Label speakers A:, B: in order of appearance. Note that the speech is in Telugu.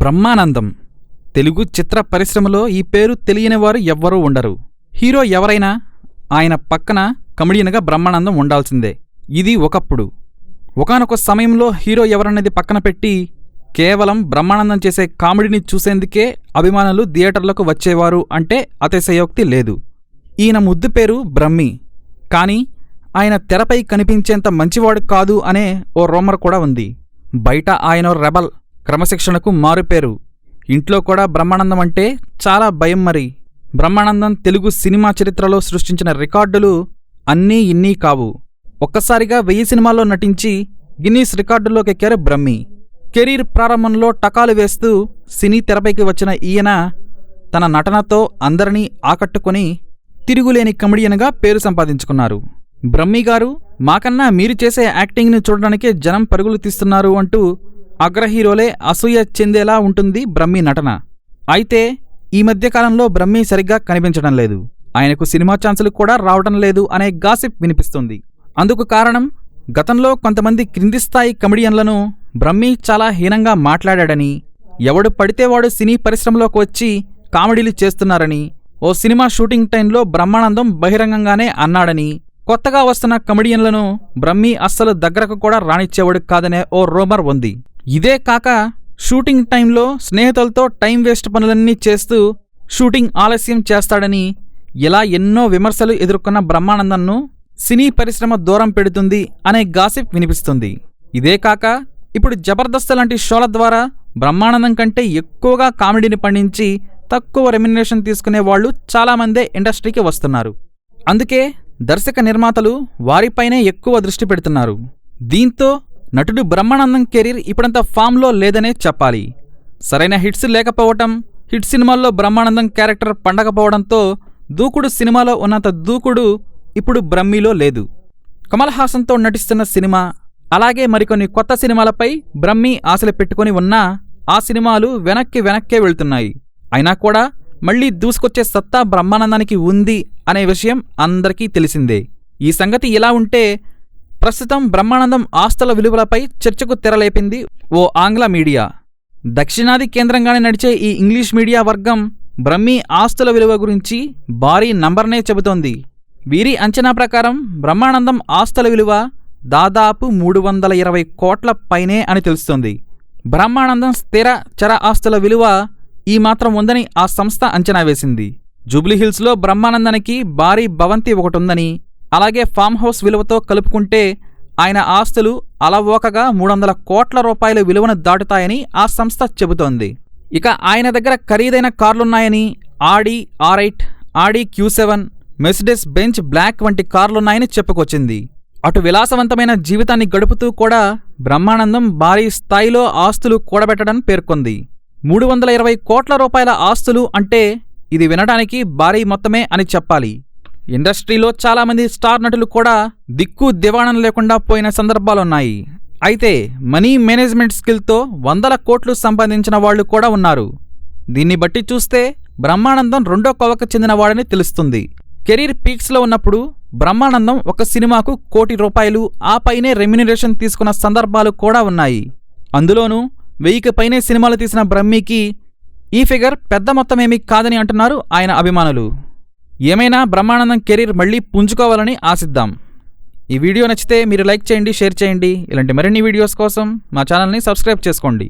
A: బ్రహ్మానందం. తెలుగు చిత్ర పరిశ్రమలో ఈ పేరు తెలియనివారు ఎవ్వరూ ఉండరు. హీరో ఎవరైనా ఆయన పక్కన కమెడియన్గా బ్రహ్మానందం ఉండాల్సిందే. ఇది ఒకప్పుడు. ఒకానొక సమయంలో హీరో ఎవరన్నది పక్కన పెట్టి కేవలం బ్రహ్మానందం చేసే కామెడీని చూసేందుకే అభిమానులు థియేటర్లకు వచ్చేవారు అంటే అతిశయోక్తి లేదు. ఈయన ముద్దు పేరు బ్రహ్మి. కానీ ఆయన తెరపై కనిపించేంత మంచివాడు కాదు అనే ఓ రూమర్ కూడా ఉంది. బయట ఆయన రెబల్, క్రమశిక్షణకు మారుపేరు. ఇంట్లో కూడా బ్రహ్మానందం అంటే చాలా భయం. మరి బ్రహ్మానందం తెలుగు సినిమా చరిత్రలో సృష్టించిన రికార్డులు అన్నీ ఇన్నీ కావు. ఒక్కసారిగా 1000 సినిమాల్లో నటించి గిన్నీస్ రికార్డుల్లోకెక్కారు బ్రహ్మి. కెరీర్ ప్రారంభంలో టకాలు వేస్తూ సినీ తెరపైకి వచ్చిన ఈయన తన నటనతో అందరినీ ఆకట్టుకొని తిరుగులేని కమెడియన్గా పేరు సంపాదించుకున్నారు. బ్రహ్మిగారు, మాకన్నా మీరు చేసే యాక్టింగ్ని చూడడానికే జనం పరుగులు తీస్తున్నారు అంటూ అగ్రహీరోలే అసూయ చెందేలా ఉంటుంది బ్రహ్మి నటన. అయితే ఈ మధ్యకాలంలో బ్రహ్మి సరిగ్గా కనిపించడం లేదు. ఆయనకు సినిమా ఛాన్సులు కూడా రావడం లేదు అనే గాసిప్ వినిపిస్తుంది. అందుకు కారణం, గతంలో కొంతమంది క్రింది స్థాయి కమెడియన్లను బ్రహ్మి చాలా హీనంగా మాట్లాడాడని, ఎవడు పడితే వాడు సినీ పరిశ్రమలోకి వచ్చి కామెడీలు చేస్తున్నారని ఓ సినిమా షూటింగ్ టైంలో బ్రహ్మానందం బహిరంగంగానే అన్నాడని, కొత్తగా వస్తున్న కమెడియన్లను బ్రహ్మి అస్సలు దగ్గరకు కూడా రానిచ్చేవాడు కాదనే ఓ రూమర్ ఉంది. ఇదే కాక షూటింగ్ టైంలో స్నేహితులతో టైం వేస్ట్ పనులన్నీ చేస్తూ షూటింగ్ ఆలస్యం చేస్తాడని ఇలా ఎన్నో విమర్శలు ఎదుర్కొన్న బ్రహ్మానందంను సినీ పరిశ్రమ దూరం పెడుతుంది అనే గాసిప్ వినిపిస్తుంది. ఇదే కాక ఇప్పుడు జబర్దస్త్ లాంటి షోల ద్వారా బ్రహ్మానందం కంటే ఎక్కువగా కామెడీని పండించి తక్కువ రెమ్యునరేషన్ తీసుకునే వాళ్ళు చాలామందే ఇండస్ట్రీకి వస్తున్నారు. అందుకే దర్శక నిర్మాతలు వారిపైనే ఎక్కువ దృష్టి పెడుతున్నారు. దీంతో నటుడు బ్రహ్మానందం కెరీర్ ఇప్పుడంత ఫామ్లో లేదనే చెప్పాలి. సరైన హిట్స్ లేకపోవటం, హిట్ సినిమాల్లో బ్రహ్మానందం క్యారెక్టర్ పండకపోవడంతో దూకుడు సినిమాలో ఉన్నంత దూకుడు ఇప్పుడు బ్రహ్మిలో లేదు. కమల్ హాసన్తో నటిస్తున్న సినిమా, అలాగే మరికొన్ని కొత్త సినిమాలపై బ్రహ్మి ఆశలు పెట్టుకుని ఉన్నా ఆ సినిమాలు వెనక్కే వెళ్తున్నాయి. అయినా కూడా మళ్లీ దూసుకొచ్చే సత్తా బ్రహ్మానందానికి ఉంది అనే విషయం అందరికీ తెలిసిందే. ఈ సంగతి ఇలా ఉంటే ప్రస్తుతం బ్రహ్మానందం ఆస్తుల విలువలపై చర్చకు తెరలేపింది ఓ ఆంగ్ల మీడియా. దక్షిణాది కేంద్రంగానే నడిచే ఈ ఇంగ్లీష్ మీడియా వర్గం బ్రహ్మి ఆస్తుల విలువ గురించి భారీ నంబర్నే చెబుతోంది. వీరి అంచనా ప్రకారం బ్రహ్మానందం ఆస్తుల విలువ దాదాపు 320 కోట్ల పైనే అని తెలుస్తోంది. బ్రహ్మానందం స్థిర చర ఆస్తుల విలువ ఈ మాత్రం ఉందని ఆ సంస్థ అంచనా వేసింది. జూబ్లీహిల్స్లో బ్రహ్మానందానికి భారీ భవంతి ఒకటుందని, అలాగే ఫామ్ హౌస్ విలువతో కలుపుకుంటే ఆయన ఆస్తులు అలవోకగా 300 కోట్ల రూపాయల విలువను దాటుతాయని ఆ సంస్థ చెబుతోంది. ఇక ఆయన దగ్గర ఖరీదైన కార్లున్నాయని, ఆడి R8, ఆడి Q7, మెర్సిడెస్ బెంచ్ బ్లాక్ వంటి కార్లున్నాయని చెప్పుకొచ్చింది. అటు విలాసవంతమైన జీవితాన్ని గడుపుతూ కూడా బ్రహ్మానందం భారీ స్థాయిలో ఆస్తులు కూడబెట్టడం పేర్కొంది. 320 కోట్ల రూపాయల ఆస్తులు అంటే ఇది వినడానికి భారీ మొత్తమే అని చెప్పాలి. ఇండస్ట్రీలో చాలామంది స్టార్ నటులు కూడా దిక్కు దివాణం లేకుండా పోయిన సందర్భాలున్నాయి. అయితే మనీ మేనేజ్మెంట్ స్కిల్తో 100 కోట్లు సంపాదించిన వాళ్లు కూడా ఉన్నారు. దీన్ని బట్టి చూస్తే బ్రహ్మానందం రెండో కోవకు చెందినవాడని తెలుస్తుంది. కెరీర్ పీక్స్లో ఉన్నప్పుడు బ్రహ్మానందం ఒక సినిమాకు 1 కోటి రూపాయలు ఆ పైనే రెమ్యునరేషన్ తీసుకున్న సందర్భాలు కూడా ఉన్నాయి. అందులోనూ 1000కి పైనే సినిమాలు తీసిన బ్రహ్మికి ఈ ఫిగర్ పెద్ద మొత్తమేమీ కాదని అంటున్నారు ఆయన అభిమానులు. ఏమైనా బ్రహ్మానందం కెరీర్ మళ్లీ పుంజుకోవాలని ఆశిద్దాం. ఈ వీడియో నచ్చితే మీరు లైక్ చేయండి, షేర్ చేయండి. ఇలాంటి మరిన్ని వీడియోస్ కోసం మా ఛానల్ని సబ్స్క్రైబ్ చేసుకోండి.